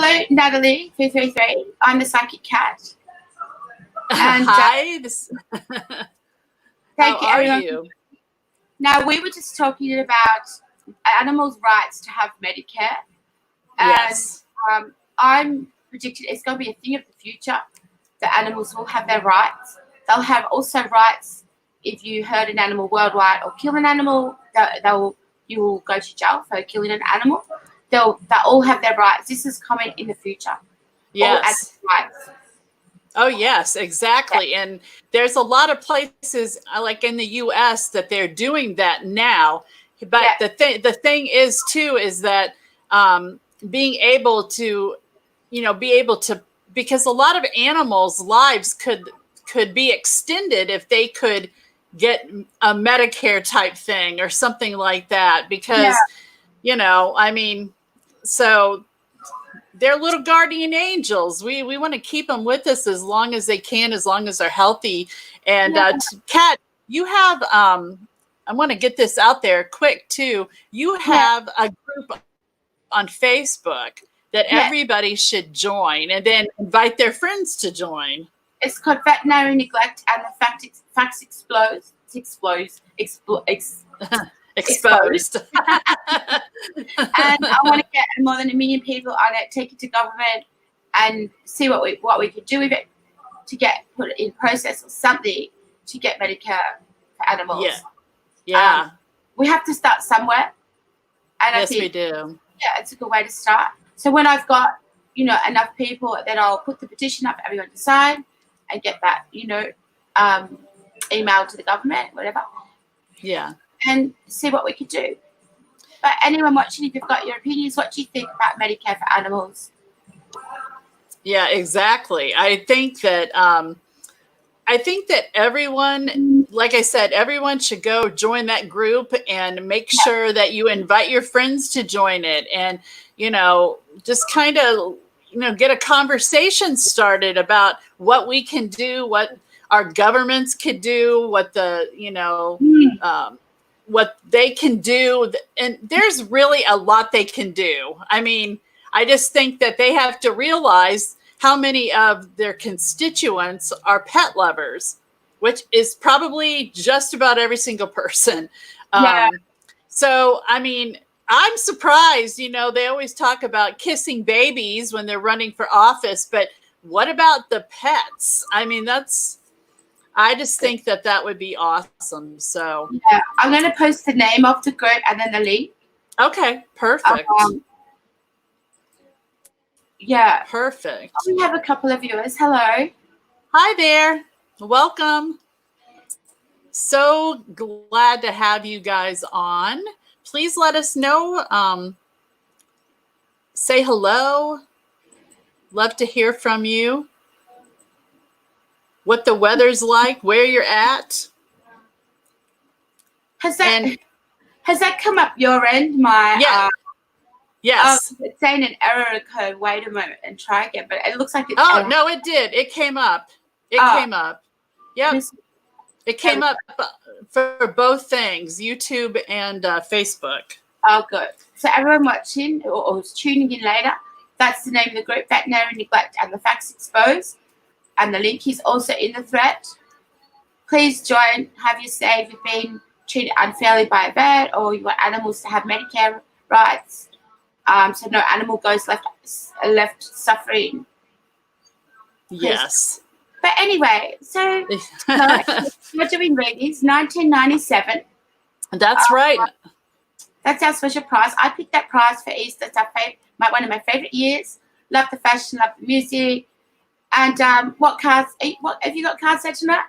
Hello, Natalee, 333. I'm the psychic cat. And Hi. thank How are everyone. you? Now, we were just talking about animals' rights to have Medicare. Yes. And I'm predicting it's going to be a thing of the future that animals will have their rights. They'll have also rights if you hurt an animal worldwide or kill an animal. You will go to jail for killing an animal. They'll all have their rights. This is coming in the future. Yes. All animal rights. Oh, yes, exactly. Yeah. And there's a lot of places like in the U.S. that they're doing that now. But yeah. the thing is, too, is that being able to, because a lot of animals' lives could be extended if they could get a Medicare type thing or something like that. Because, so they're little guardian angels. We want to keep them with us as long as they can, as long as they're healthy. And Kat, you have, I want to get this out there quick too. You have a group on Facebook that everybody should join, and then invite their friends to join. It's called Veterinary Neglect and the Facts Exposed. Exposed. And I want to get more than 1 million people on it, take it to government and see what we could do with it to get put in process or something to get Medicare for animals. Yeah. We have to start somewhere. And yes, I think, we do. Yeah, it's a good way to start. So when I've got, enough people, then I'll put the petition up for everyone to sign and get that, email to the government, whatever. Yeah. And see what we could do. But anyone watching, if you've got your opinions, what do you think about Medicare for animals? Yeah, exactly. I think that everyone, like I said, everyone should go join that group and make sure that you invite your friends to join it, and just kind of get a conversation started about what we can do, what our governments could do, what what they can do. And there's really a lot they can do. I mean, I just think that they have to realize how many of their constituents are pet lovers, which is probably just about every single person. So, I mean, I'm surprised, they always talk about kissing babies when they're running for office, but what about the pets? I mean, I just think that would be awesome. So yeah, I'm going to post the name of the group and then the link. Okay, perfect. Yeah. Perfect. We have a couple of viewers. Hello. Hi there. Welcome. So glad to have you guys on. Please let us know. Say hello. Love to hear from you. What the weather's like, where you're at. Has that come up your end? Yes. It's saying an error code. Wait a moment and try again. But it looks like it's no, it did. It came up. Came up. Yep. It came up for both things, YouTube and Facebook. Oh, good. So everyone watching or who's tuning in later, that's the name of the group, Veterinary Neglect and the Facts Exposed. And the link is also in the thread. Please join. Have your say if you've been treated unfairly by a vet or you want animals to have Medicare rights. So no animal goes left suffering. Yes. But anyway, so we're doing readings, 1997. That's right. That's our special prize. I picked that prize for Easter. It's one of my favorite years. Love the fashion, love the music. And what cards? What have you got cards there tonight?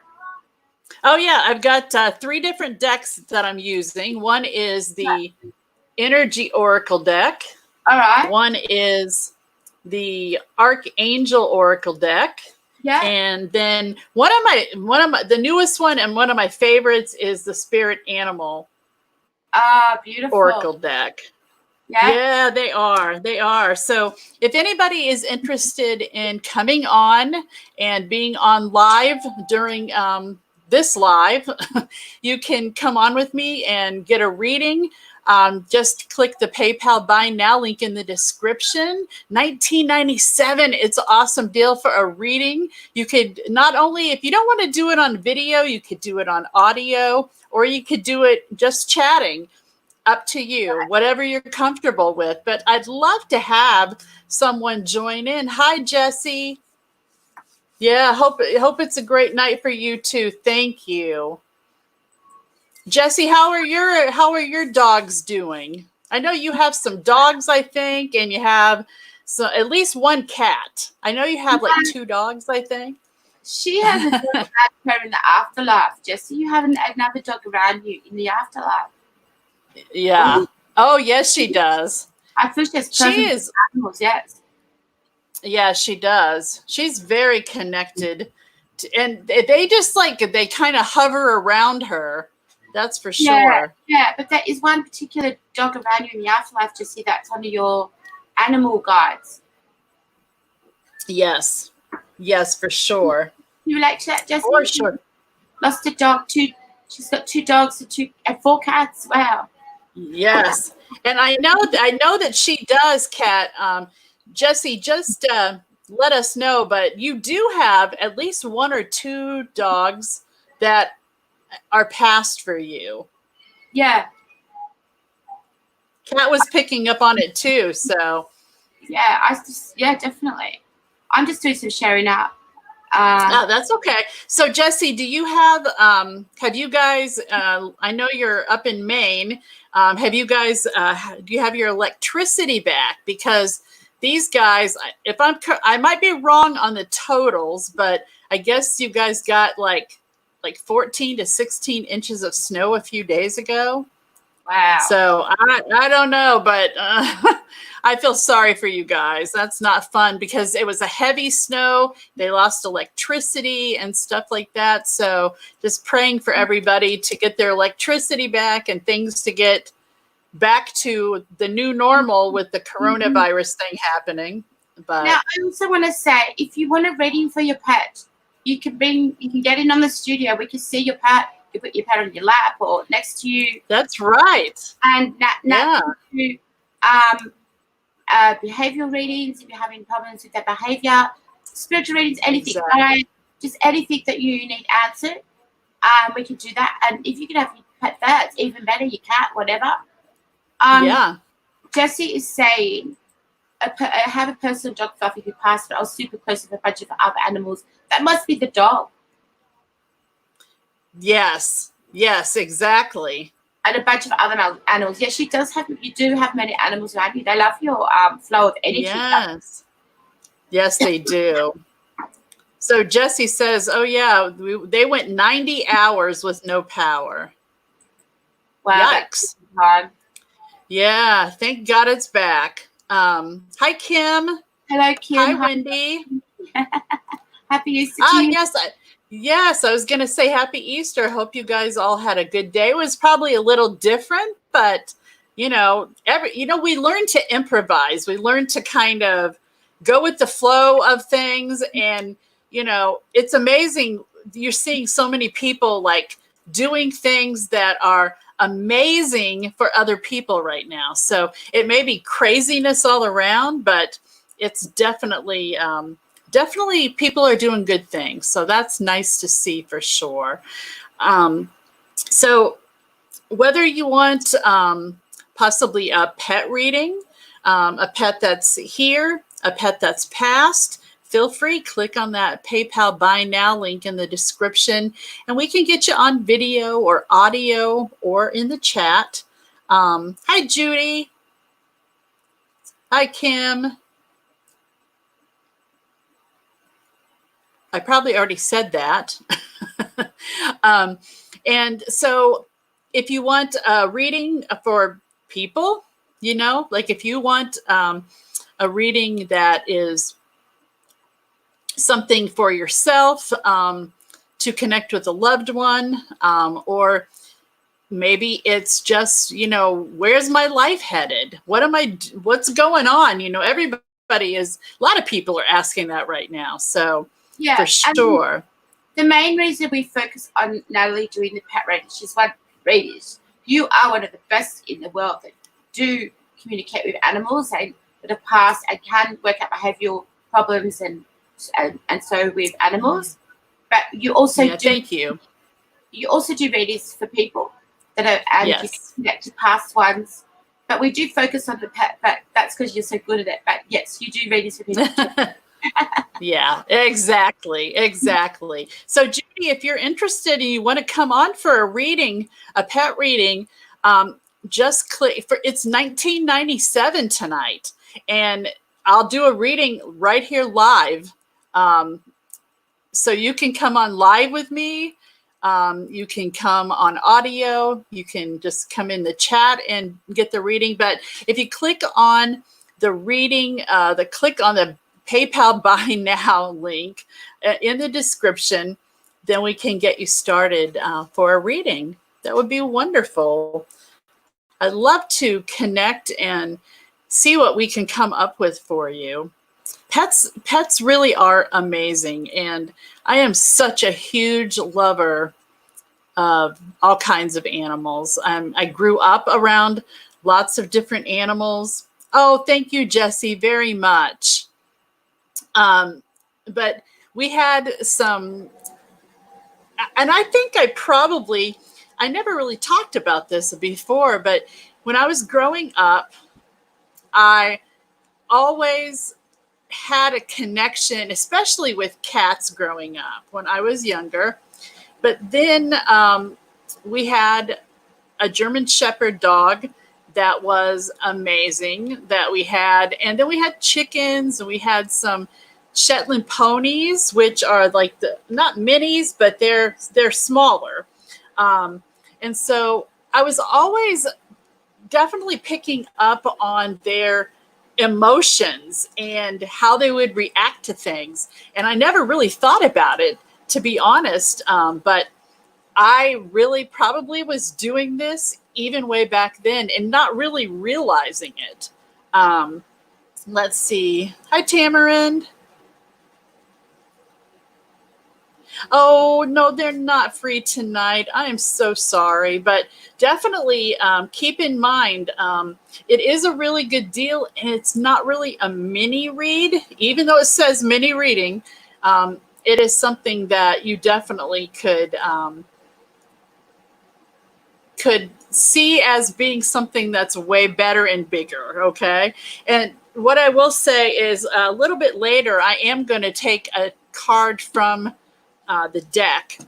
Oh yeah, I've got 3 different decks that I'm using. One is the Energy Oracle deck. All right. One is the Archangel Oracle deck. Yeah. And then one of the newest one and one of my favorites is the Spirit Animal. Beautiful. Oracle deck. Yeah, they are. So if anybody is interested in coming on and being on live during this live, you can come on with me and get a reading. just click the PayPal Buy Now link in the description. $19.97. It's an awesome deal for a reading. You could not only, if you don't want to do it on video, you could do it on audio, or you could do it just chatting. Up to you, whatever you're comfortable with. But I'd love to have someone join in. Hi, Jesse. Yeah, hope it's a great night for you too. Thank you. Jesse, how are your dogs doing? I know you have some dogs, I think, and you have at least one cat. I know you have like 2 dogs, I think. She has a dog around her in the afterlife. Jesse, you have another dog around you in the afterlife. Yeah. Oh, yes, she does. I feel she is animals, yes. Yeah, she does. She's very connected. And they just they kind of hover around her. That's for sure. Yeah, but there is one particular dog around you in the afterlife, Jesse, that's under your animal guides. Yes. Yes, for sure. You relate to that, Jesse? For sure. Lost a dog, she's got 2 dogs and 4 cats. Wow. Yes. And I know that she does, Kat. Jesse, just let us know, but you do have at least 1 or 2 dogs that are passed for you. Yeah. Kat was picking up on it too, so. Yeah, definitely. I'm just doing some sharing up. Oh, that's okay. So Jesse, do you have you guys, I know you're up in Maine. Have you guys, do you have your electricity back? Because these guys, I might be wrong on the totals, but I guess you guys got like 14 to 16 inches of snow a few days ago. Wow. So I don't know, but I feel sorry for you guys. That's not fun because it was a heavy snow. They lost electricity and stuff like that. So just praying for everybody to get their electricity back and things to get back to the new normal with the coronavirus thing happening. But now I also want to say, if you want a reading for your pet, you can get in on the studio. We can see your pet. You put your pet on your lap or next to you. That's right. And do behavioral readings if you're having problems with their behavior, spiritual readings, anything. Exactly. Just anything that you need answered. We can do that. And if you can have your pet there, it's even better. Your cat, whatever. Jesse is saying, I have a personal dog Fluffy who passed, but I was super close with a bunch of other animals. That must be the dog. Yes, exactly. And a bunch of other animals. Yes, you do have many animals around you. They love your flow of energy. Yes, they do. So Jesse says, oh yeah, they went 90 hours with no power. Wow. Yikes. Yeah, thank God it's back. Hi, Kim. Hello, Kim. Hi, Wendy. Happy Easter to you. Yes, I was going to say happy Easter. Hope you guys all had a good day. It was probably a little different, but we learn to improvise. We learn to kind of go with the flow of things. And, it's amazing. You're seeing so many people doing things that are amazing for other people right now. So it may be craziness all around, but it's definitely people are doing good things. So that's nice to see for sure. So whether you want possibly a pet reading, a pet that's here, a pet that's passed, feel free, click on that PayPal Buy Now link in the description, and we can get you on video or audio or in the chat. Hi, Judy. Hi, Kim. I probably already said that. And so if you want a reading for people, if you want a reading that is something for yourself, to connect with a loved one, or maybe it's just, where's my life headed? What's going on? A lot of people are asking that right now. So yeah, for sure. The main reason we focus on Natalee doing the pet reading, she's one readers you are one of the best in the world that do communicate with animals and that have passed and can work out behavioural problems and so with animals. But you also thank you. You also do readings for people that are, and you can connect to past ones. But we do focus on the pet, but that's because you're so good at it. But yes, you do readings for people too. Yeah, exactly. So Judy, if you're interested and you want to come on for a reading, a pet reading, just click for, it's $19.97 tonight, and I'll do a reading right here live. So you can come on live with me. You can come on audio. You can just come in the chat and get the reading. But if you click on the reading, click on the PayPal Buy Now link in the description, then we can get you started for a reading. That would be wonderful. I'd love to connect and see what we can come up with for you. Pets really are amazing, and I am such a huge lover of all kinds of animals. I grew up around lots of different animals. Oh, thank you, Jessie, very much. But we had some, and I think I never really talked about this before, but when I was growing up, I always had a connection, especially with cats growing up when I was younger. But then we had a German Shepherd dog that was amazing that we had. And then we had chickens, and we had some Shetland ponies, which are like not minis, but they're smaller. And so I was always definitely picking up on their emotions and how they would react to things. And I never really thought about it, to be honest. But I really probably was doing this even way back then and not really realizing it. Let's see. Hi, Tamarind. Oh, no, they're not free tonight. I am so sorry, but definitely keep in mind, it is a really good deal, and it's not really a mini read, even though it says mini reading. It is something that you definitely could see as being something that's way better and bigger, okay? And what I will say is a little bit later, I am going to take a card from the deck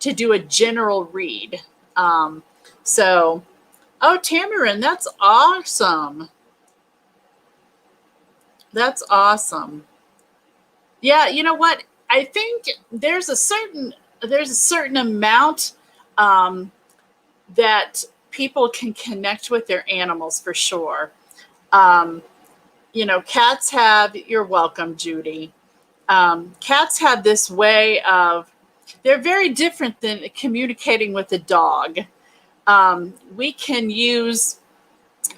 to do a general read. Oh, Tamarind, that's awesome. That's awesome. Yeah, you know what? I think there's a certain amount that people can connect with their animals for sure. Cats have, you're welcome, Judy. Cats have this way of, they're very different than communicating with a dog.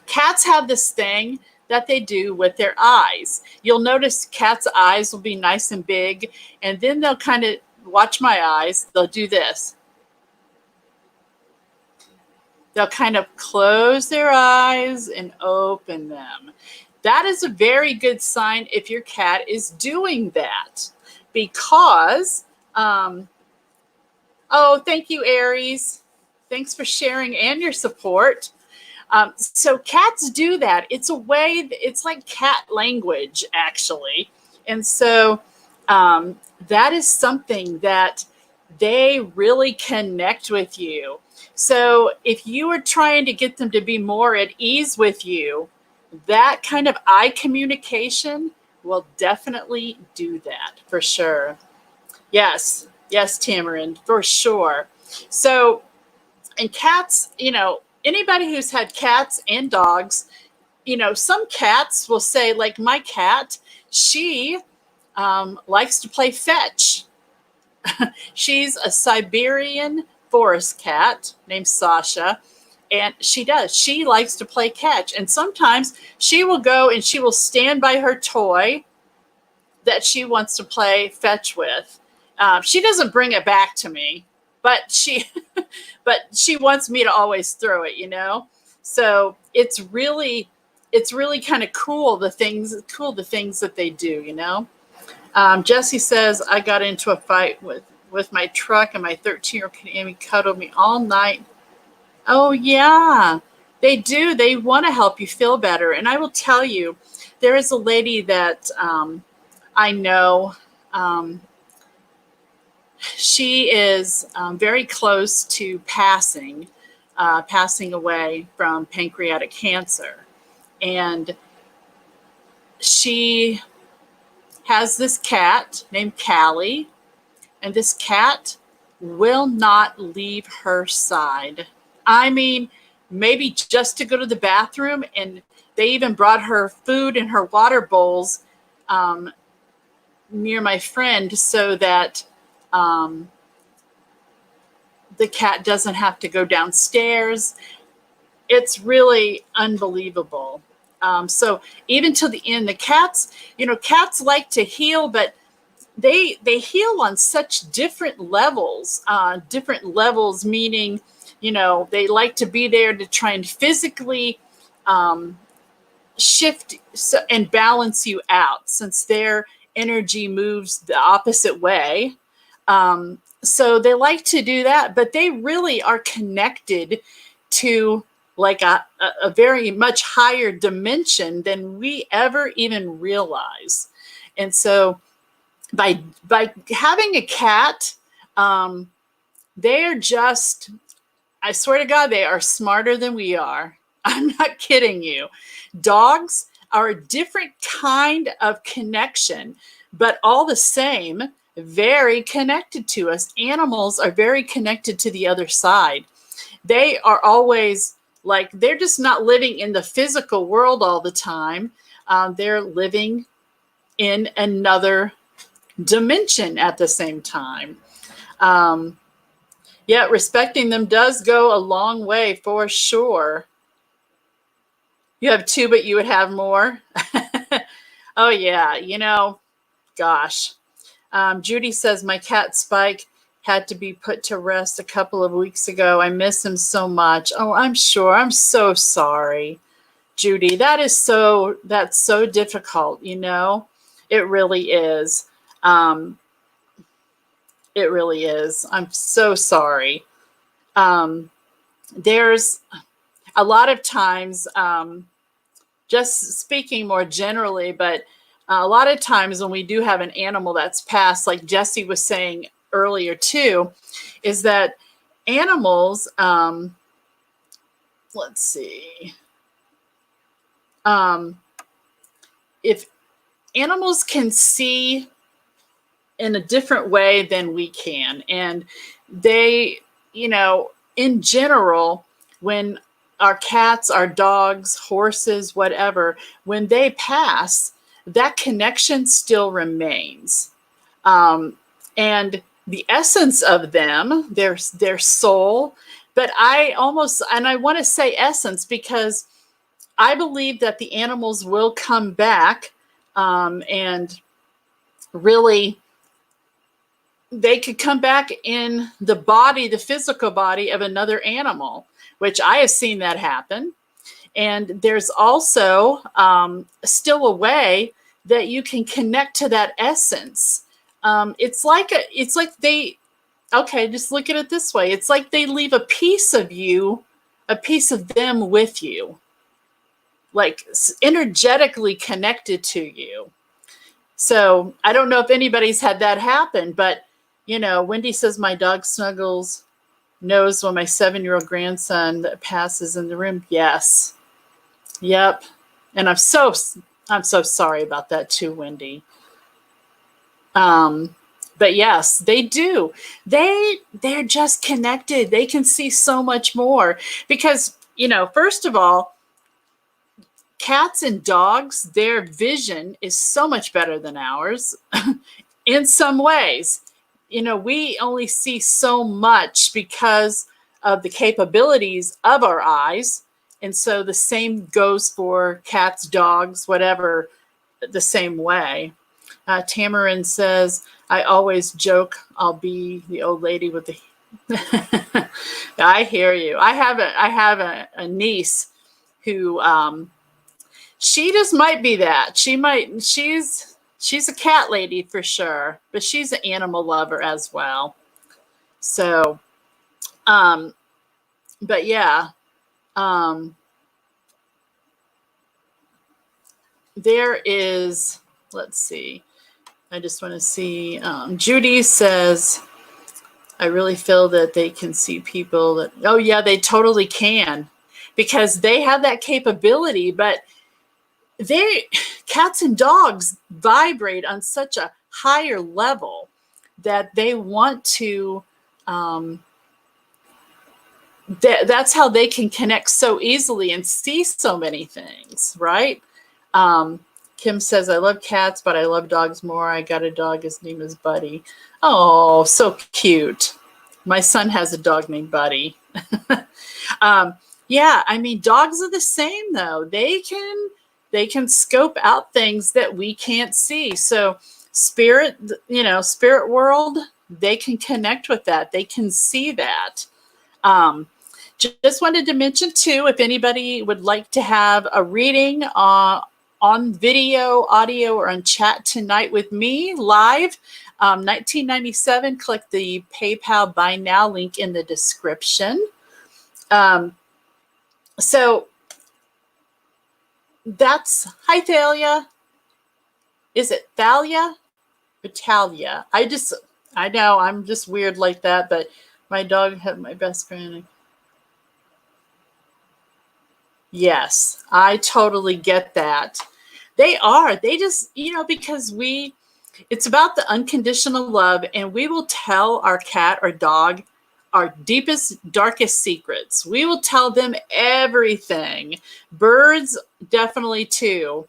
Cats have this thing that they do with their eyes. You'll notice cats' eyes will be nice and big, and then they'll kind of, watch my eyes, they'll do this. They'll kind of close their eyes and open them. That is a very good sign if your cat is doing that, because, oh, thank you, Aries. Thanks for sharing and your support. So cats do that. It's a way, it's like cat language, actually. And so that is something that they really connect with you. So if you are trying to get them to be more at ease with you, that kind of eye communication will definitely do that for sure. Yes, Tamarind, for sure. So, and cats, anybody who's had cats and dogs, some cats will say, like my cat, she likes to play fetch. She's a Siberian forest cat named Sasha. And she likes to play catch. And sometimes she will go and she will stand by her toy that she wants to play fetch with. She doesn't bring it back to me. but she wants me to always throw it, you know? So it's really kind of cool the things that they do, you know? Jesse says, I got into a fight with my truck, and my 13-year-old Amy cuddled me all night. Oh, yeah, they do. They want to help you feel better. And I will tell you, there is a lady that I know. She is very close to passing away from pancreatic cancer. And she has this cat named Callie, and this cat will not leave her side. I mean, maybe just to go to the bathroom, and they even brought her food in her water bowls near my friend so that the cat doesn't have to go downstairs. It's really unbelievable. So even to the end, the cats, cats like to heal, but they heal on such different levels. Meaning, they like to be there to try and physically shift and balance you out, since their energy moves the opposite way. So they like to do that, but they really are connected to like a very much higher dimension than we ever even realize. And so by having a cat, they're just, I swear to God, they are smarter than we are. I'm not kidding you. Dogs are a different kind of connection, but all the same, very connected to us. Animals are very connected to the other side. They are always like, they're just not living in the physical world all the time. They're living in another dimension at the same time. Yeah, respecting them does go a long way for sure. You have two, but you would have more. Oh, yeah, gosh. Judy says, my cat Spike had to be put to rest a couple of weeks ago. I miss him so much. Oh, I'm sure. I'm so sorry, Judy. That's so difficult, It really is. It really is. I'm so sorry. There's a lot of times, just speaking more generally, but a lot of times when we do have an animal that's passed, like Jesse was saying earlier too, is that animals, let's see, if animals can see in a different way than we can, and they, in general, when our cats, our dogs, horses, whatever, when they pass, that connection still remains. And the essence of them, their soul, but I want to say essence, because I believe that the animals will come back, and really, they could come back in the body, the physical body of another animal, which I have seen that happen. And there's also still a way that you can connect to that essence. It's like just look at it this way. It's like they leave a piece of you, a piece of them with you, like energetically connected to you. So I don't know if anybody's had that happen, but Wendy says, my dog Snuggles knows when my 7-year-old grandson passes in the room. Yes. Yep. And I'm so sorry about that too, Wendy. But yes, they do. They're just connected. They can see so much more because, first of all, cats and dogs, their vision is so much better than ours in some ways. We only see so much because of the capabilities of our eyes. And so the same goes for cats, dogs, whatever, the same way. Tamarin says, I always joke I'll be the old lady with the I hear you. I have a niece who she just might be that. She's a cat lady for sure, but she's an animal lover as well. So but yeah, there is, let's see. I just want to see. Judy says, I really feel that they can see people that, oh yeah, they totally can, because they have that capability, but cats and dogs vibrate on such a higher level that they want to, that's how they can connect so easily and see so many things, right? Kim says, I love cats, but I love dogs more. I got a dog. His name is Buddy. Oh, so cute. My son has a dog named Buddy. Yeah, I mean, dogs are the same, though. They can scope out things that we can't see. So spirit world, they can connect with that. They can see that. Just wanted to mention, too, if anybody would like to have a reading on video, audio, or on chat tonight with me live, 1997, click the PayPal Buy Now link in the description. So that's, hi Thalia. Is it Thalia or Talia? I know I'm just weird like that, but my dog had my best friend. Yes, I totally get that. They just, because it's about the unconditional love, and we will tell our cat or dog our deepest, darkest secrets. We will tell them everything. Birds, definitely too.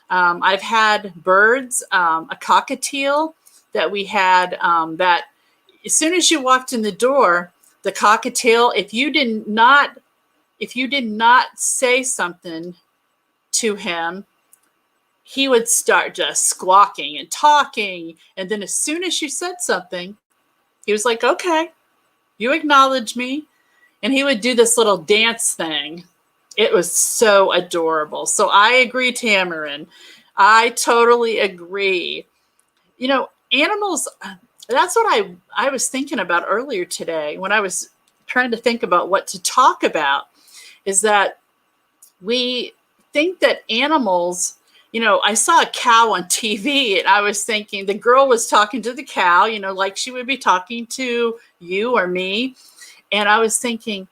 I've had birds, a cockatiel that we had, that as soon as you walked in the door, the cockatiel, if you did not say something to him, he would start just squawking and talking. And then as soon as you said something, he was like, okay, you acknowledge me. And he would do this little dance thing. It was so adorable. So I agree, Tamarin. I totally agree. Animals, that's what I was thinking about earlier today when I was trying to think about what to talk about, is that we think that animals, I saw a cow on TV, and I was thinking the girl was talking to the cow, like she would be talking to you or me. And I was thinking,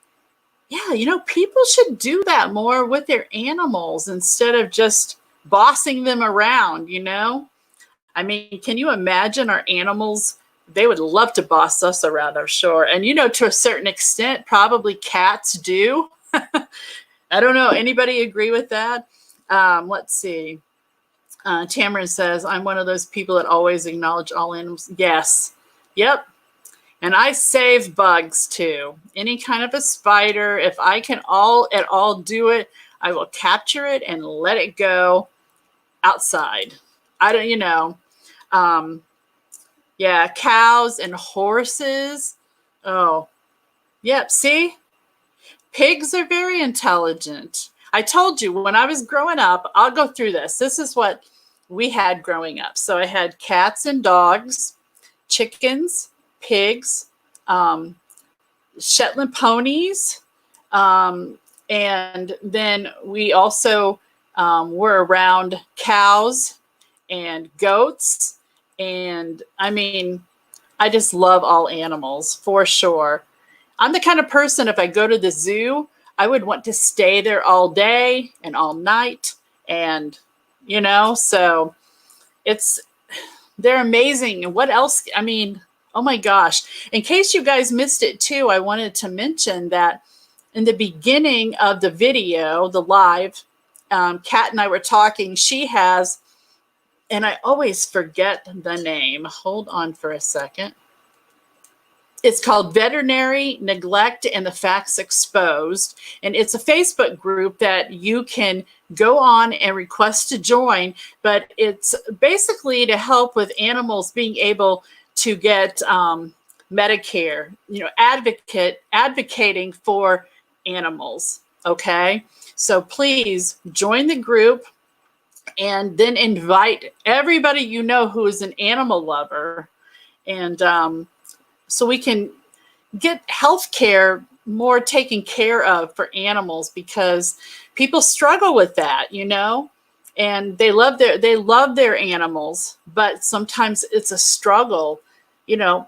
yeah, people should do that more with their animals instead of just bossing them around, I mean, can you imagine our animals? They would love to boss us around, I'm sure. And, to a certain extent, probably cats do. I don't know. Anybody agree with that? Let's see. Tamarin says, I'm one of those people that always acknowledge all animals. Yes. Yep. And I save bugs too. Any kind of a spider, if I can at all do it, I will capture it and let it go outside. I don't, yeah, cows and horses. Oh, yep. See, pigs are very intelligent. I told you when I was growing up, I'll go through this. This is what we had growing up. So I had cats and dogs, chickens, pigs, Shetland ponies, and then we also were around cows and goats. And I mean, I just love all animals for sure. I'm the kind of person, if I go to the zoo, I would want to stay there all day and all night. And, so they're amazing. And what else? I mean, oh my gosh. In case you guys missed it too, I wanted to mention that in the beginning of the video, the live, Kat and I were talking. She has, and I always forget the name. Hold on for a second. It's called Veterinary Neglect and the Facts Exposed. And it's a Facebook group that you can go on and request to join. But it's basically to help with animals being able to get Medicare, advocating for animals. Okay. So please join the group and then invite everybody you know who is an animal lover. And so we can get health care more taken care of for animals, because people struggle with that, and they love their animals, but sometimes it's a struggle,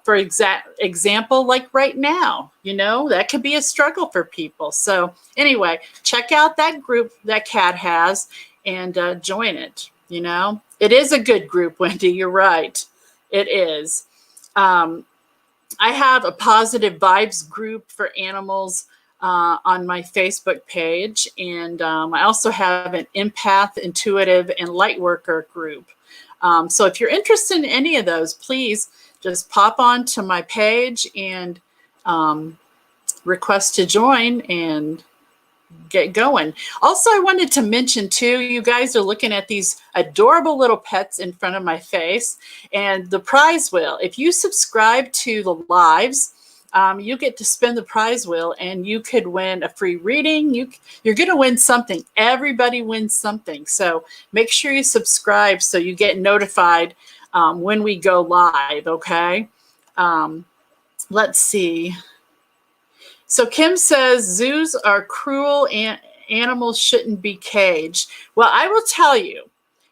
for example, like right now, that could be a struggle for people. So anyway, check out that group that Kat has and join it. It is a good group, Wendy. You're right. It is. I have a positive vibes group for animals on my Facebook page. And I also have an empath, intuitive, and light worker group. So if you're interested in any of those, please just pop on to my page and request to join and get going. Also, I wanted to mention too, you guys are looking at these adorable little pets in front of my face, and the prize wheel. If you subscribe to the lives, you get to spin the prize wheel and you could win a free reading. You're going to win something. Everybody wins something. So make sure you subscribe so you get notified when we go live. Okay. Let's see. So Kim says zoos are cruel and animals shouldn't be caged. Well, I will tell you,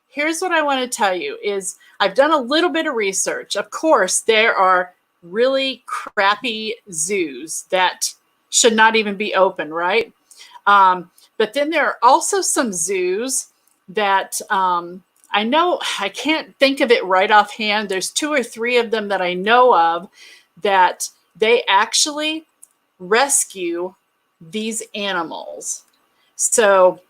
here's what I want to tell you is I've done a little bit of research. Of course, there are really crappy zoos that should not even be open, right? But then there are also some zoos that I know, I can't think of it right offhand. There's 2 or 3 of them that I know of that they actually rescue these animals. So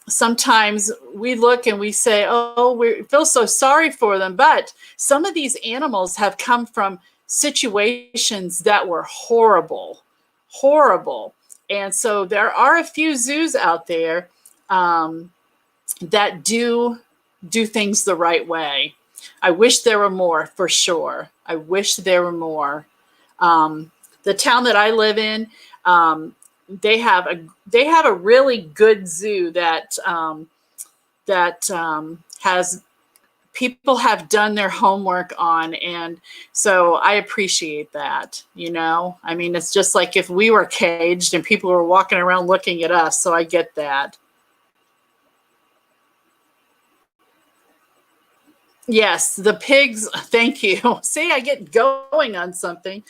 sometimes we look and we say, oh, we feel so sorry for them. But some of these animals have come from situations that were horrible, horrible. And so there are a few zoos out there that do things the right way. I wish there were more, for sure. I wish there were more. The town that I live in, they have a really good zoo that has people have done their homework on, and so I appreciate that. I mean, it's just like if we were caged and people were walking around looking at us. So I get that. Yes, the pigs. Thank you. See, I get going on something.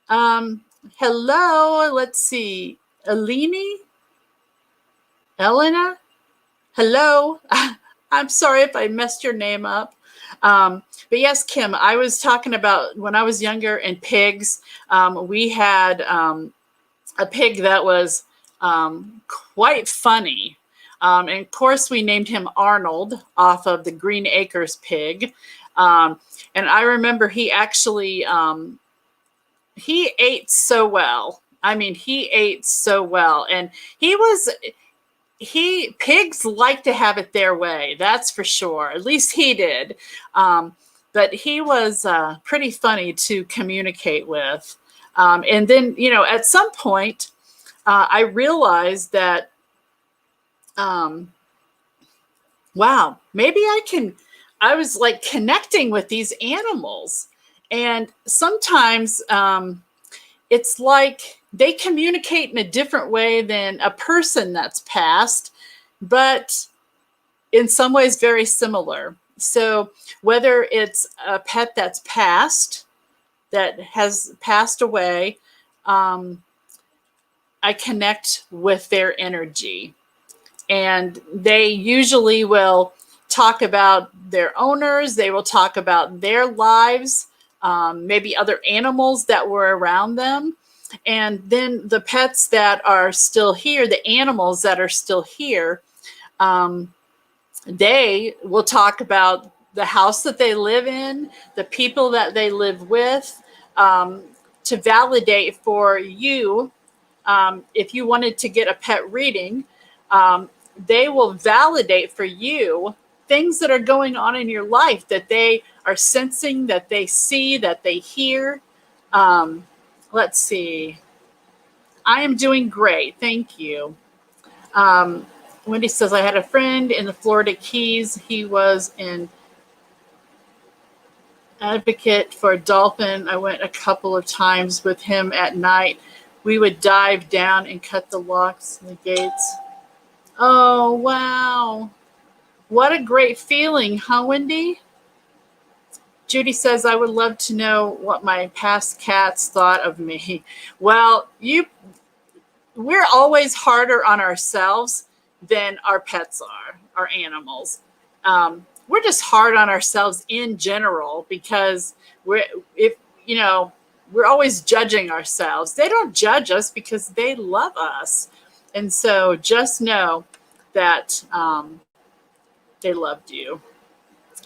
Hello, let's see. Elena? Hello. I'm sorry if I messed your name up. But yes, Kim, I was talking about when I was younger and pigs. We had a pig that was quite funny. And of course, we named him Arnold off of the Green Acres pig. And I remember he actually... he ate so well. I mean, he ate so well. And pigs like to have it their way. That's for sure. At least he did. But he was pretty funny to communicate with. And then, at some point, I realized that, wow, maybe I was like connecting with these animals. And sometimes it's like they communicate in a different way than a person that's passed, but in some ways very similar. So whether it's a pet that's passed, that has passed away, I connect with their energy. And they usually will talk about their owners. They will talk about their lives. Maybe other animals that were around them. And then the pets that are still here, the animals that are still here, they will talk about the house that they live in, the people that they live with, to validate for you. If you wanted to get a pet reading, they will validate for you things that are going on in your life that they are sensing, that they see, that they hear. Let's see. I am doing great. Thank you. Wendy says, I had a friend in the Florida Keys. He was an advocate for a dolphin. I went a couple of times with him at night. We would dive down and cut the locks and the gates. Oh, wow. What a great feeling, huh, Wendy? Judy says, I would love to know what my past cats thought of me. Well, we're always harder on ourselves than our pets are, our animals. We're just hard on ourselves in general because we're always judging ourselves. They don't judge us because they love us. And so just know that they loved you.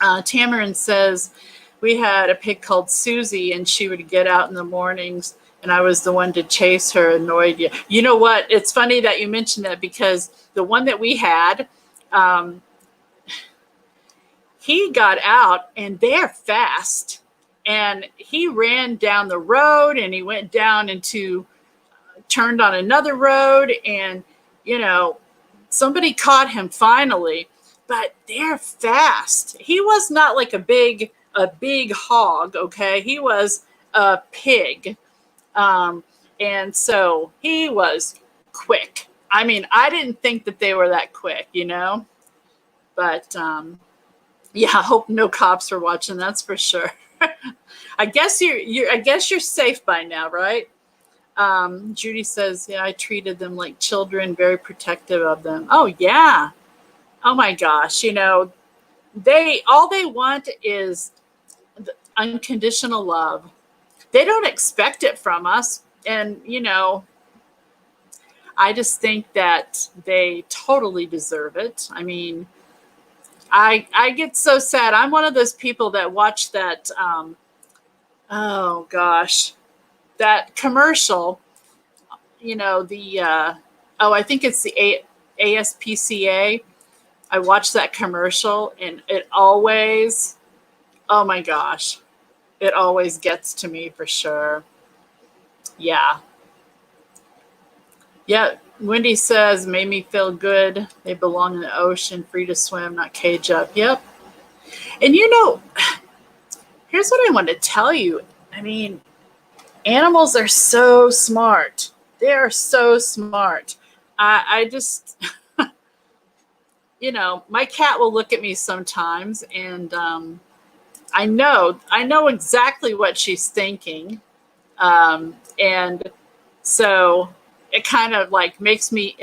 Tamarin says, we had a pig called Susie, and she would get out in the mornings, and I was the one to chase her, annoyed you. You know what? It's funny that you mentioned that because the one that we had, he got out, and they're fast. And he ran down the road, and he went down turned on another road, and, somebody caught him finally. But they're fast. He was not like a big hog, okay? He was a pig. And so he was quick. I mean, I didn't think that they were that quick, But yeah, I hope no cops are watching, that's for sure. I guess you're safe by now, right? Judy says, yeah, I treated them like children, very protective of them. Oh yeah. Oh my gosh, all they want is unconditional love. They don't expect it from us. And, I just think that they totally deserve it. I mean, I get so sad. I'm one of those people that watch that, oh gosh, that commercial, I think it's the ASPCA. I watch that commercial and it always, oh my gosh, it always gets to me for sure. Yeah. Yeah. Wendy says, made me feel good. They belong in the ocean, free to swim, not cage up. Yep. And here's what I want to tell you. I mean, animals are so smart. They are so smart. I just... my cat will look at me sometimes, and I know exactly what she's thinking. And so it kind of like makes me,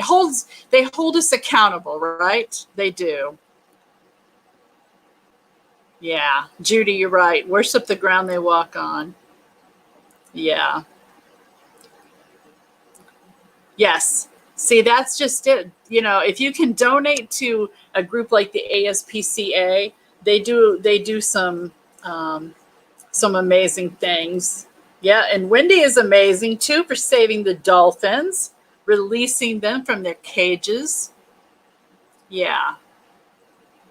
they hold us accountable, right? They do. Yeah. Judy, you're right. Worship the ground they walk on. Yeah. Yes. See, that's just it. If you can donate to a group like the ASPCA, they do some amazing things. Yeah, and Wendy is amazing too for saving the dolphins, releasing them from their cages. Yeah.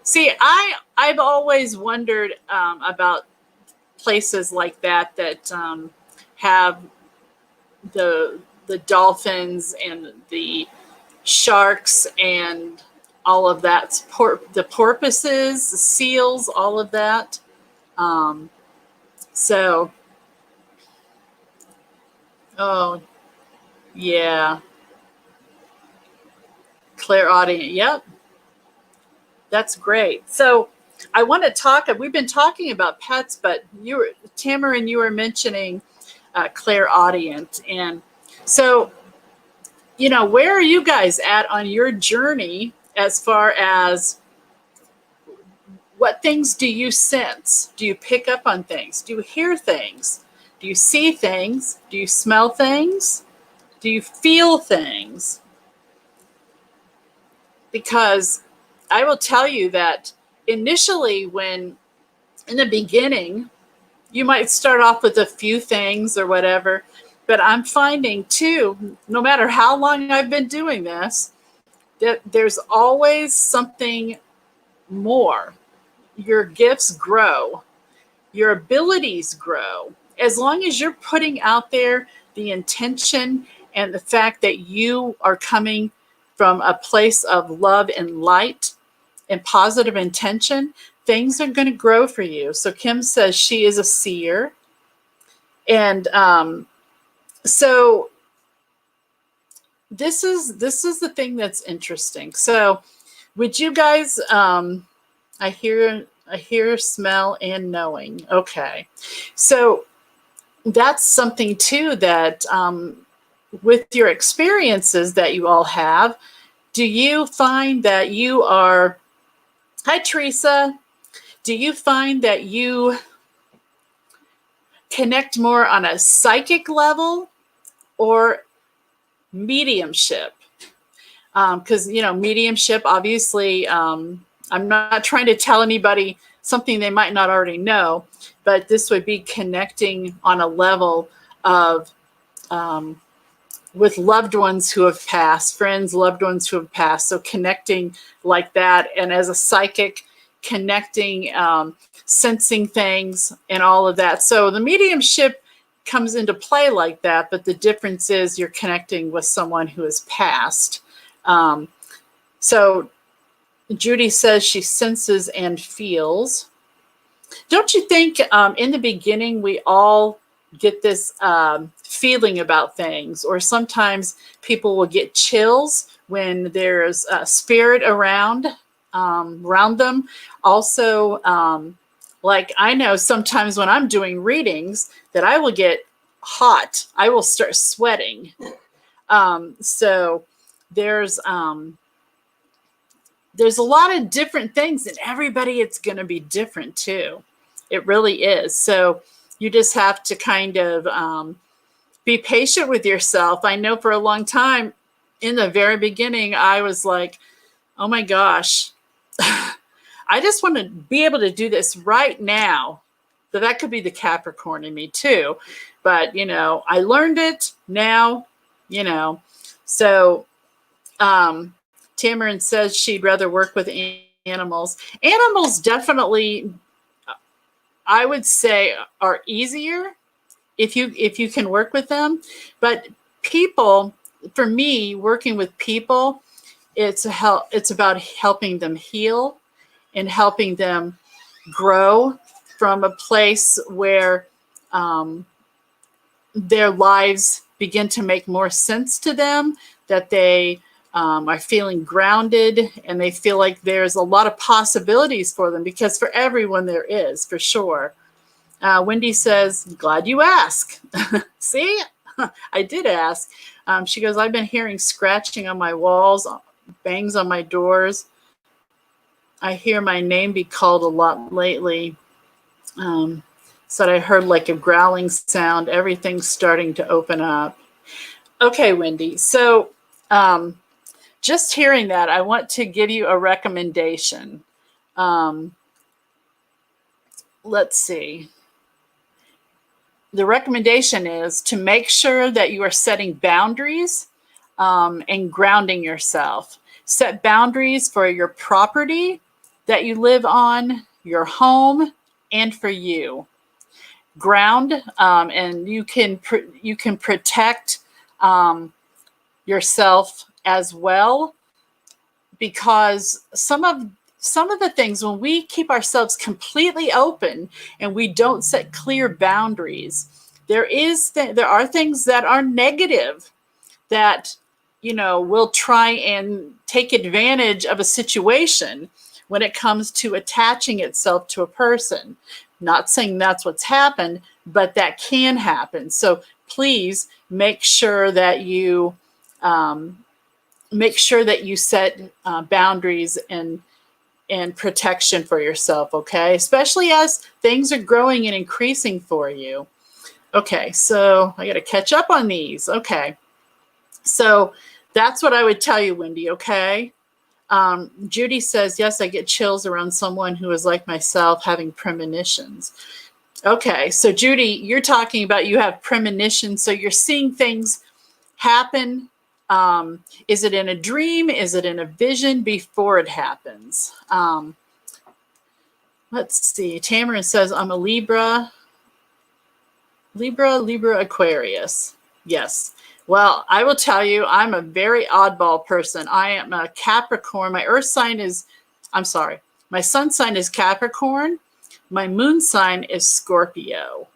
See, I've always wondered about places like that have the dolphins and the sharks and all of that, the porpoises, the seals, all of that. So, oh, yeah. Clairaudient. Yep. That's great. So I want to talk, we've been talking about pets, but Tamarin, you were mentioning clairaudient. And so, where are you guys at on your journey as far as what things do you sense? Do you pick up on things? Do you hear things? Do you see things? Do you smell things? Do you feel things? Because I will tell you that initially, in the beginning, you might start off with a few things or whatever, but I'm finding too, no matter how long I've been doing this, that there's always something more. Your gifts grow, your abilities grow, as long as you're putting out there the intention and the fact that you are coming from a place of love and light and positive intention, things are going to grow for you. So Kim says she is a seer. And so this is the thing that's interesting. So would you guys, I hear, smell, and knowing. Okay. So that's something too that with your experiences that you all have, do you find that you are, hi Teresa, do you find that you connect more on a psychic level or mediumship? Because, mediumship, obviously, I'm not trying to tell anybody something they might not already know, but this would be connecting on a level of with loved ones who have passed, friends, loved ones who have passed. So connecting like that. And as a psychic, connecting, sensing things and all of that. So the mediumship comes into play like that, but the difference is you're connecting with someone who has passed. So Judy says she senses and feels. Don't you think in the beginning we all get this feeling about things, or sometimes people will get chills when there's a spirit around them? Also, like I know sometimes when I'm doing readings that I will get hot. I will start sweating. So there's a lot of different things, and everybody, it's going to be different too. It really is. So you just have to kind of be patient with yourself. I know for a long time in the very beginning, I was like, oh my gosh, I just want to be able to do this right now. So that could be the Capricorn in me too. But, I learned it now, So Tamarin says she'd rather work with animals. Animals definitely, I would say, are easier if you can work with them. But people, for me, working with people, it's about helping them heal and helping them grow from a place where their lives begin to make more sense to them, that they are feeling grounded, and they feel like there's a lot of possibilities for them, because for everyone there is, for sure. Wendy says, glad you asked. See, I did ask. She goes, I've been hearing scratching on my walls, bangs on my doors. I hear my name be called a lot lately. Said I heard like a growling sound. Everything's starting to open up. Okay, Wendy. So just hearing that, I want to give you a recommendation. Let's see. The recommendation is to make sure that you are setting boundaries and grounding yourself. Set boundaries for your property that you live on, your home, and for you. Ground, and you can protect yourself as well, because some of the things, when we keep ourselves completely open and we don't set clear boundaries, there are things that are negative that will try and take advantage of a situation when it comes to attaching itself to a person. Not saying that's what's happened, but that can happen. So please make sure that you set boundaries and protection for yourself, okay? Especially as things are growing and increasing for you. Okay, so I got to catch up on these. Okay, so that's what I would tell you, Wendy, okay? Judy says, yes, I get chills around someone who is like myself, having premonitions. Okay, so Judy, you're talking about you have premonitions, so you're seeing things happen. Is it in a dream? Is it in a vision before it happens? Let's see. Tamarin says, I'm a Libra. Libra, Aquarius. Yes. Well, I will tell you, I'm a very oddball person. I am a Capricorn. My earth sign is, I'm sorry, my sun sign is Capricorn. My moon sign is Scorpio.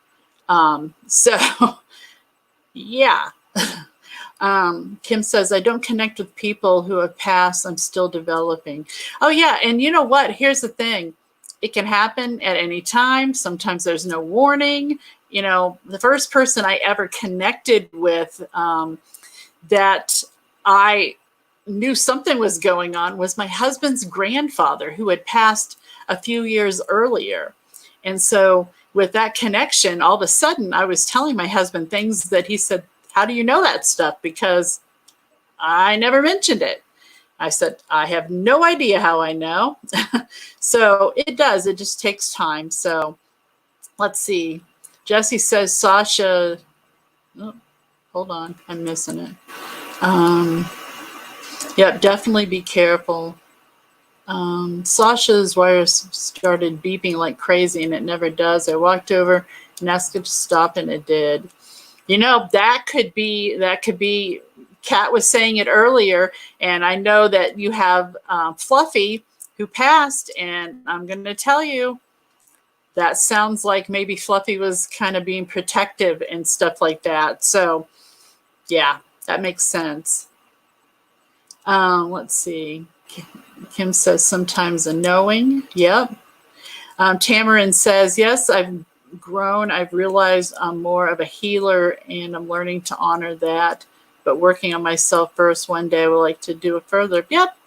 So, yeah. Kim says, I don't connect with people who have passed. I'm still developing. Oh, yeah. And you know what? Here's the thing. It can happen at any time. Sometimes there's no warning. You know, the first person I ever connected with that I knew something was going on was my husband's grandfather, who had passed a few years earlier. And so with that connection, all of a sudden I was telling my husband things that he said, how do you know that stuff? Because I never mentioned it. I said, I have no idea how I know. So it does. It just takes time. So let's see. Jesse says, Sasha, oh, hold on. I'm missing it. Yeah, definitely be careful. Sasha's wires started beeping like crazy and it never does. I walked over and asked it to stop and it did. You know, that could be, Kat was saying it earlier, and I know that you have Fluffy who passed, and I'm going to tell you, that sounds like maybe Fluffy was kind of being protective and stuff like that. So, yeah, that makes sense. Let's see. Kim says sometimes a knowing. Yep. Tamarin says, yes, I've grown. I've realized I'm more of a healer and I'm learning to honor that, but working on myself first. One day I would like to do it further. Yep.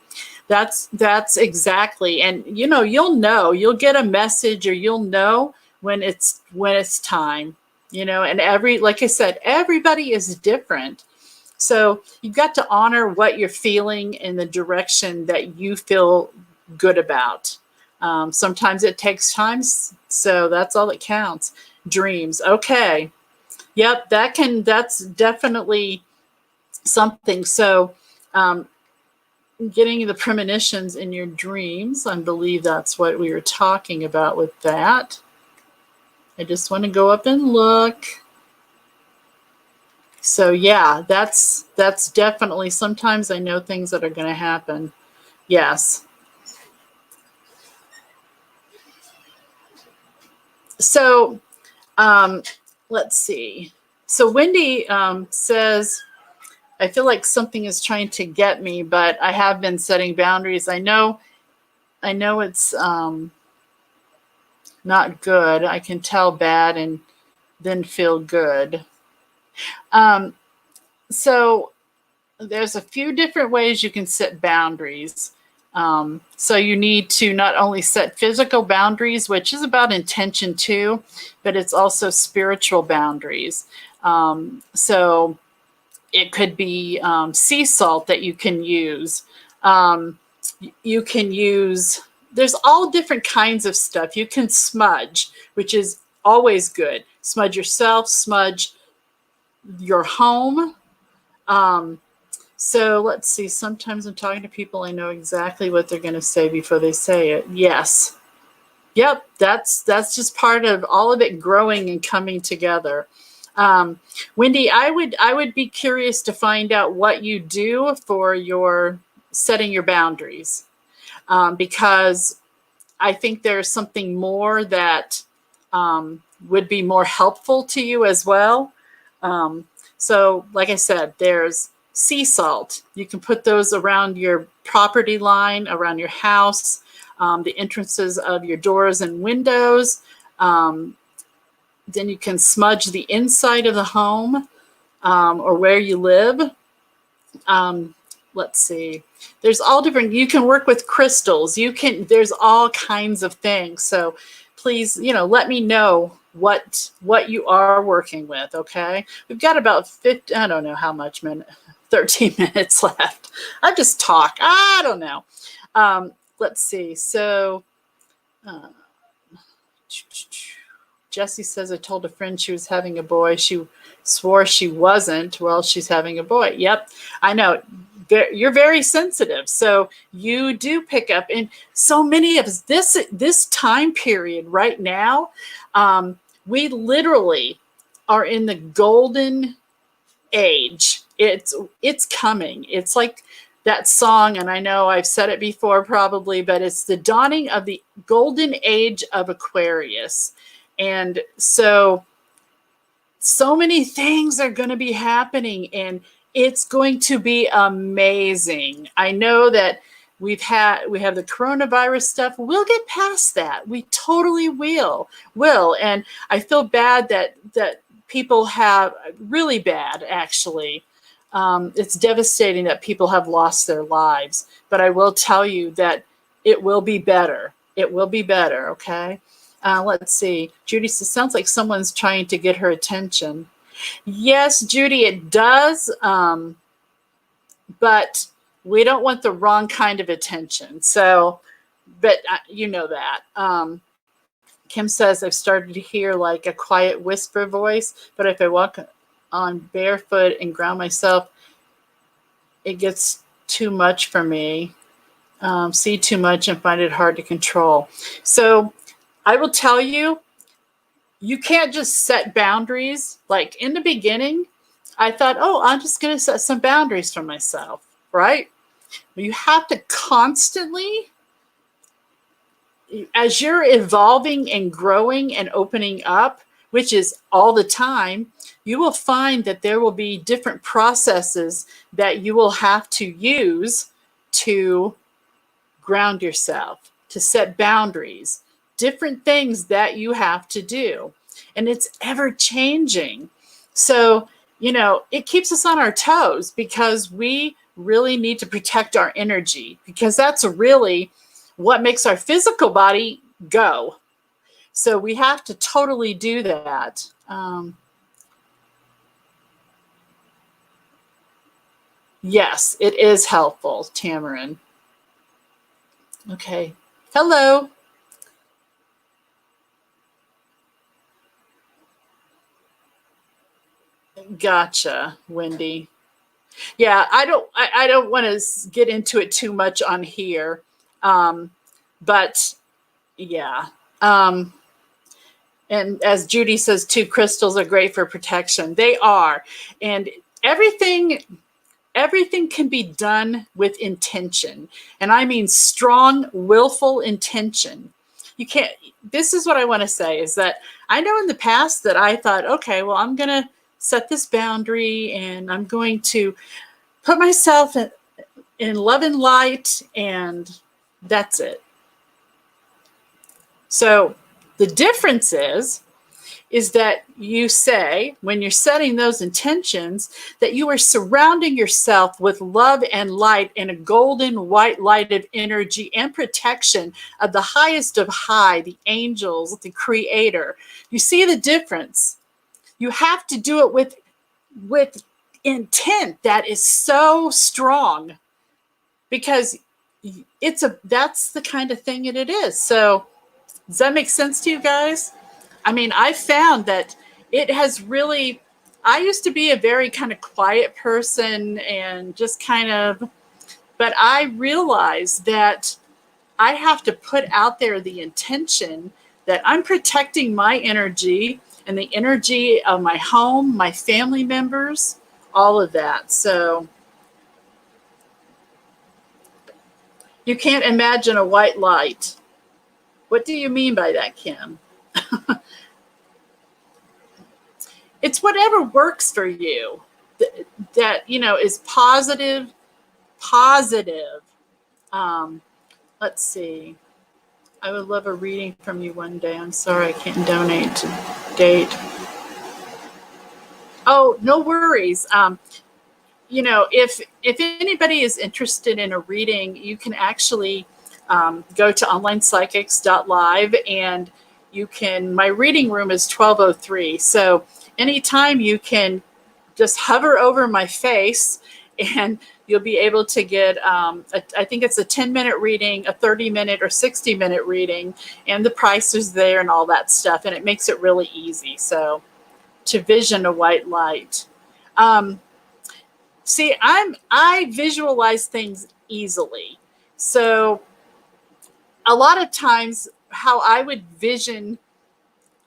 That's exactly. And you know, you'll get a message, or you'll know when it's time, you know, and like I said, everybody is different. So you've got to honor what you're feeling in the direction that you feel good about. Sometimes it takes time, so that's all that counts. Dreams. Okay. Yep, that's definitely something. So getting the premonitions in your dreams, I believe that's what we were talking about with that. I just want to go up and look. So yeah, that's definitely, sometimes I know things that are going to happen. Yes. So let's see. So Wendy says, I feel like something is trying to get me, but I have been setting boundaries. I know it's not good. I can tell bad and then feel good. So there's a few different ways you can set boundaries. So you need to not only set physical boundaries, which is about intention too, but it's also spiritual boundaries. So it could be sea salt that you can use. You can use, there's all different kinds of stuff. You can smudge, which is always good. Smudge yourself, smudge your home. So let's see, sometimes I'm talking to people, I know exactly what they're going to say before they say it. Yes. Yep, that's just part of all of it growing and coming together. Wendy, I would be curious to find out what you do for your setting your boundaries, because I think there's something more that would be more helpful to you as well. So like I said, there's sea salt. You can put those around your property line, around your house, the entrances of your doors and windows. Then you can smudge the inside of the home or where you live. Let's see. There's all different, you can work with crystals. There's all kinds of things. So please, let me know what you are working with, okay? We've got about 50, I don't know how much 13 minutes left. I just talk. I don't know. Let's see. So Jessie says, I told a friend she was having a boy. She swore she wasn't. Well, she's having a boy. Yep, I know. You're very sensitive. So you do pick up. And so many of us, this time period right now, we literally are in the golden age. It's coming. It's like that song, and I know I've said it before probably, but it's the dawning of the golden age of Aquarius. And so many things are going to be happening, and it's going to be amazing. I know that we have the coronavirus stuff. We'll get past that. We totally will. And I feel bad that people have really bad, actually. It's devastating that people have lost their lives, but I will tell you that it will be better. It will be better. Okay. Let's see. Judy says, sounds like someone's trying to get her attention. Yes, Judy, it does. But we don't want the wrong kind of attention. So, but you know that. Kim says, I've started to hear like a quiet whisper voice, but if I walk on barefoot and ground myself, it gets too much for me. See too much and find it hard to control. So I will tell you, you can't just set boundaries. Like in the beginning, I thought, oh, I'm just going to set some boundaries for myself, right? You have to constantly, as you're evolving and growing and opening up, which is all the time, you will find that there will be different processes that you will have to use to ground yourself, to set boundaries, different things that you have to do. And it's ever changing. So, you know, it keeps us on our toes because we really need to protect our energy, because that's really what makes our physical body go. So we have to totally do that. Yes, it is helpful, Tamarin. Okay. Hello. Gotcha, Wendy. Yeah, I don't want to get into it too much on here. But yeah. And as Judy says too, crystals are great for protection. They are. And everything can be done with intention. And I mean strong, willful intention. You can't, this is what I want to say, is that I know in the past that I thought, okay, well, I'm going to set this boundary and I'm going to put myself in love and light, and that's it. So the difference is that you say, when you're setting those intentions, that you are surrounding yourself with love and light and a golden white light of energy and protection of the highest of high, the angels, the creator. You see the difference? You have to do it with intent that is so strong, because that's the kind of thing it is. So does that make sense to you guys? I mean, I found that it has really, I used to be a very kind of quiet person and just kind of, but I realized that I have to put out there the intention that I'm protecting my energy and the energy of my home, my family members, all of that. So you can't imagine a white light. What do you mean by that, Kim? It's whatever works for you that you know, is positive. Let's see. I would love a reading from you one day. I'm sorry I can't donate to date. Oh, no worries. You know, if anybody is interested in a reading, you can actually go to onlinepsychics.live, and you can, my reading room is 1203. So anytime you can just hover over my face and you'll be able to get, I think it's a 10-minute reading, a 30-minute or 60-minute reading, and the price is there and all that stuff. And it makes it really easy. So to vision a white light. See, I visualize things easily. So a lot of times how I would vision,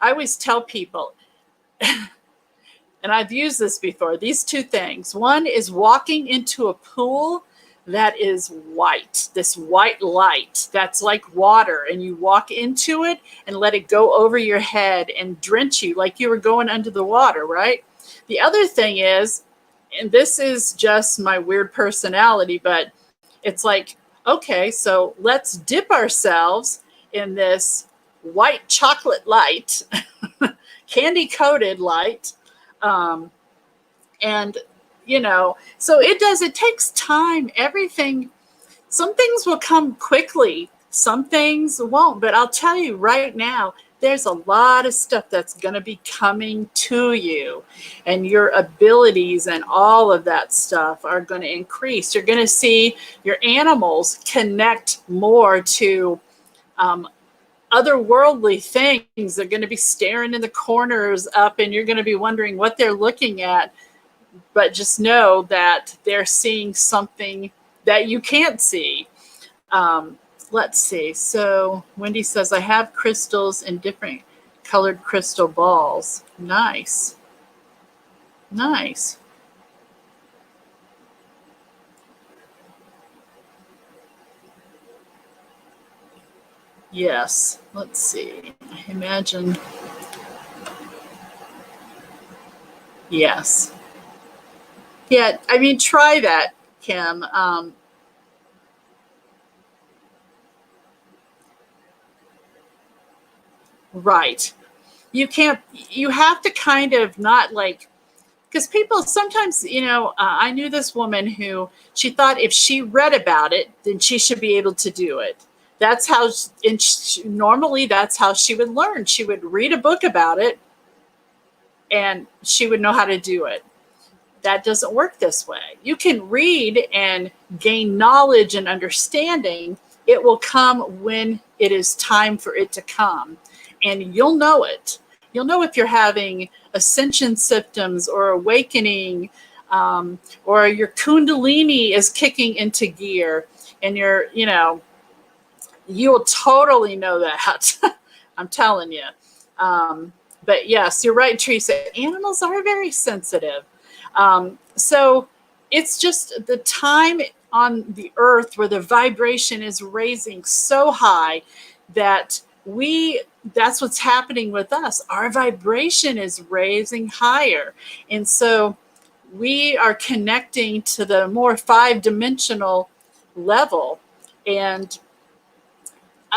I always tell people, and I've used this before, these two things. One is walking into a pool that is white, this white light that's like water, and you walk into it and let it go over your head and drench you like you were going under the water, right? The other thing is, and this is just my weird personality, but it's like, okay, so let's dip ourselves in this white chocolate light, candy coated light. And, you know, so it takes time. Everything, some things will come quickly, some things won't. But I'll tell you right now, there's a lot of stuff that's going to be coming to you, and your abilities and all of that stuff are going to increase. You're going to see your animals connect more to otherworldly things. They're going to be staring in the corners up, and you're going to be wondering what they're looking at. But just know that they're seeing something that you can't see. Let's see. So Wendy says, I have crystals in different colored crystal balls. Nice. Nice. Yes. Let's see. Imagine. Yes. Yeah, I mean, try that, Kim. Right. You have to kind of not like, because people sometimes, I knew this woman who she thought if she read about it, then she should be able to do it. That's how, normally that's how she would learn. She would read a book about it and she would know how to do it. That doesn't work this way. You can read and gain knowledge and understanding. It will come when it is time for it to come. And you'll know it. You'll know if you're having ascension symptoms or awakening, or your kundalini is kicking into gear, and you'll totally know that. I'm telling you. But yes, you're right, Teresa. Animals are very sensitive. So it's just the time on the earth where the vibration is raising so high that that's what's happening with us. Our vibration is raising higher. And so we are connecting to the more 5-dimensional level. And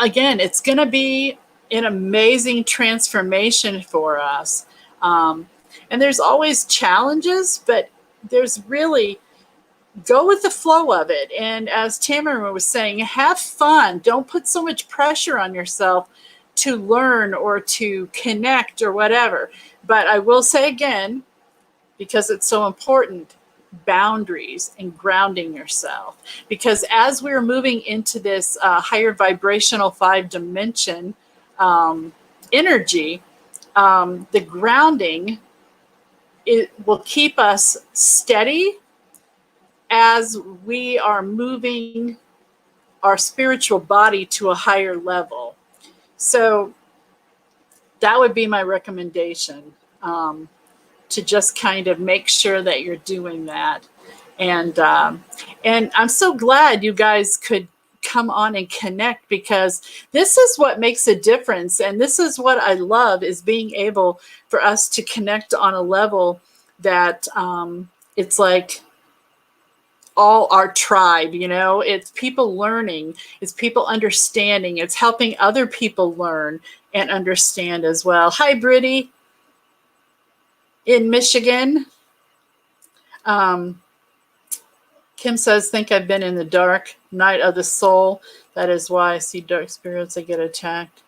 again, it's going to be an amazing transformation for us. And there's always challenges, but there's really, go with the flow of it. And as Tamara was saying, have fun. Don't put so much pressure on yourself to learn or to connect or whatever. But I will say again, because it's so important, boundaries and grounding yourself. Because as we're moving into this higher vibrational 5-dimension energy, the grounding, it will keep us steady as we are moving our spiritual body to a higher level. So that would be my recommendation, to just kind of make sure that you're doing that. And I'm so glad you guys could come on and connect, because this is what makes a difference. And this is what I love, is being able for us to connect on a level that it's like all our tribe, it's people learning, it's people understanding, it's helping other people learn and understand as well. Hi, Brittany in Michigan. Kim says, think I've been in the dark night of the soul. That is why I see dark spirits. I get attacked.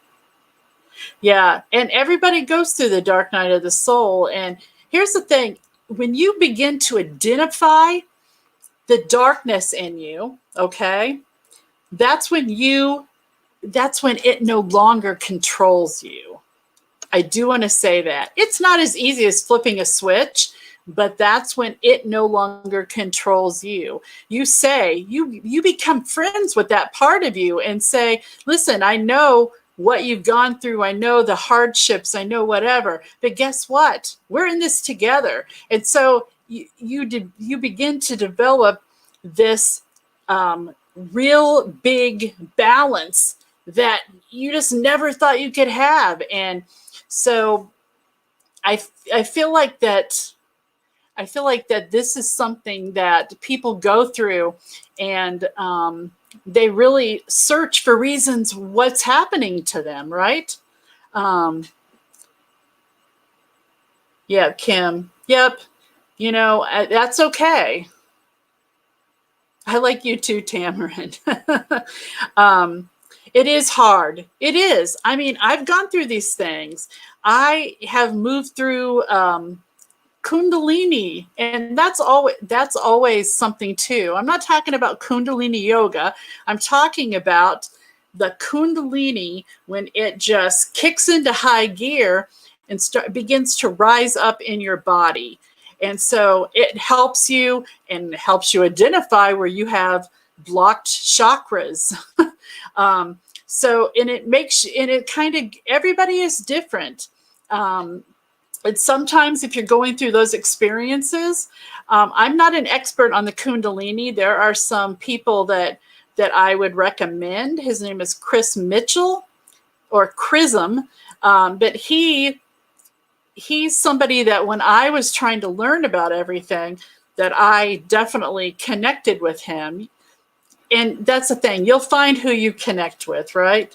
Yeah. And everybody goes through the dark night of the soul. And here's the thing. When you begin to identify the darkness in you, okay, that's when it no longer controls you. I do want to say that. It's not as easy as flipping a switch, but that's when it no longer controls you. You say, you become friends with that part of you and say, listen, I know what you've gone through. I know the hardships. I know whatever. But guess what? We're in this together. And so you begin to develop this real big balance that you just never thought you could have. And so I feel like that. I feel like that this is something that people go through, and they really search for reasons what's happening to them, right? Yeah, Kim. Yep. You know, that's okay. I like you too, Tamarin. It is hard. It is. I mean, I've gone through these things. I have moved through Kundalini, and that's always something too. I'm not talking about Kundalini yoga. I'm talking about the Kundalini when it just kicks into high gear and begins to rise up in your body. And so it helps you identify where you have blocked chakras. And it kind of, everybody is different. And sometimes if you're going through those experiences, I'm not an expert on the Kundalini. There are some people that I would recommend. His name is Chris Mitchell, or Chrism. But he's somebody that when I was trying to learn about everything, that I definitely connected with him. And that's the thing. You'll find who you connect with, right?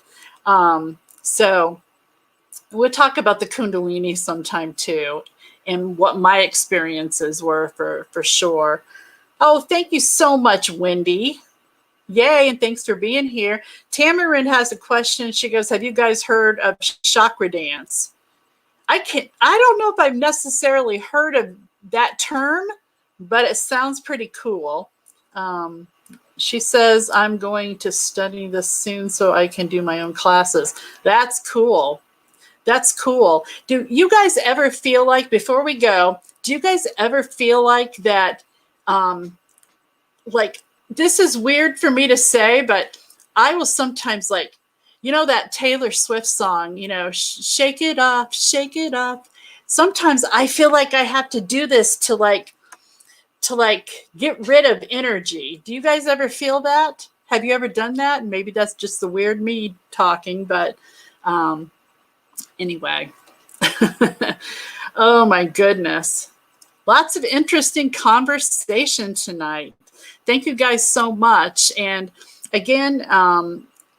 So we'll talk about the Kundalini sometime too, and what my experiences were for sure. Oh, thank you so much, Wendy. Yay, and thanks for being here. Tamarin has a question. She goes, have you guys heard of chakra dance? I don't know if I've necessarily heard of that term, but it sounds pretty cool. She says, I'm going to study this soon so I can do my own classes. That's cool. That's cool. Do you guys ever feel like, before we go, do you guys ever feel like that, like, this is weird for me to say, but I will sometimes, like, you know, that Taylor Swift song, you know, shake it off, shake it off. Sometimes I feel like I have to do this to get rid of energy. Do you guys ever feel that? Have you ever done that? Maybe that's just the weird me talking, but anyway. Oh my goodness. Lots of interesting conversation tonight. Thank you guys so much. And again,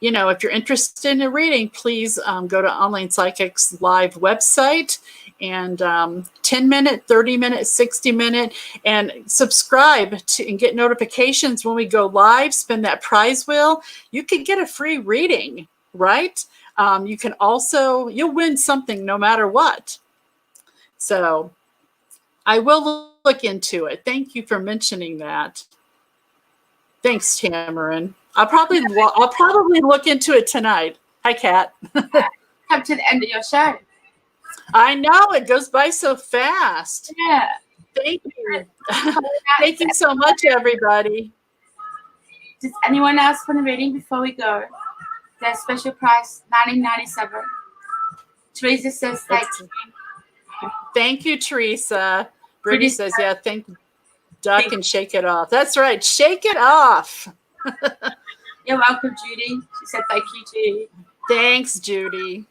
you know, if you're interested in a reading, please go to Online Psychics Live website and 10-minute, 30-minute, 60-minute, and subscribe to and get notifications when we go live. Spin that prize wheel. You can get a free reading, right? You can also, you'll win something no matter what. So I will look into it. Thank you for mentioning that. Thanks, Tamarin. I'll probably look into it tonight. Hi, Kat. Come to the end of your show. I know, it goes by so fast. Yeah. Thank you. Thank you so much, everybody. Does anyone else want a reading before we go? Their special price, $19.97. Teresa says thank you. Thank you, Teresa. Brittany says, yeah, thank you. Duck and shake it off. That's right. Shake it off. You're welcome, Judy. She said thank you, Judy. Thanks, Judy.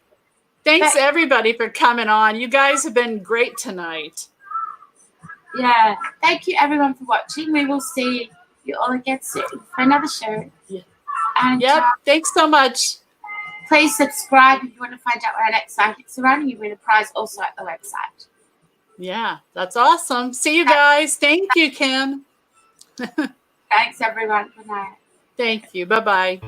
Thanks, everybody, for coming on. You guys have been great tonight. Yeah. Thank you, everyone, for watching. We will see you all again soon for another show. Yeah. And, yep. Thanks so much. Please subscribe if you want to find out where our next psychics are running. You win a prize also at the website. Yeah, that's awesome. See you guys. Thank you, Kim. Thanks, everyone. Good night. Thank you. Bye-bye.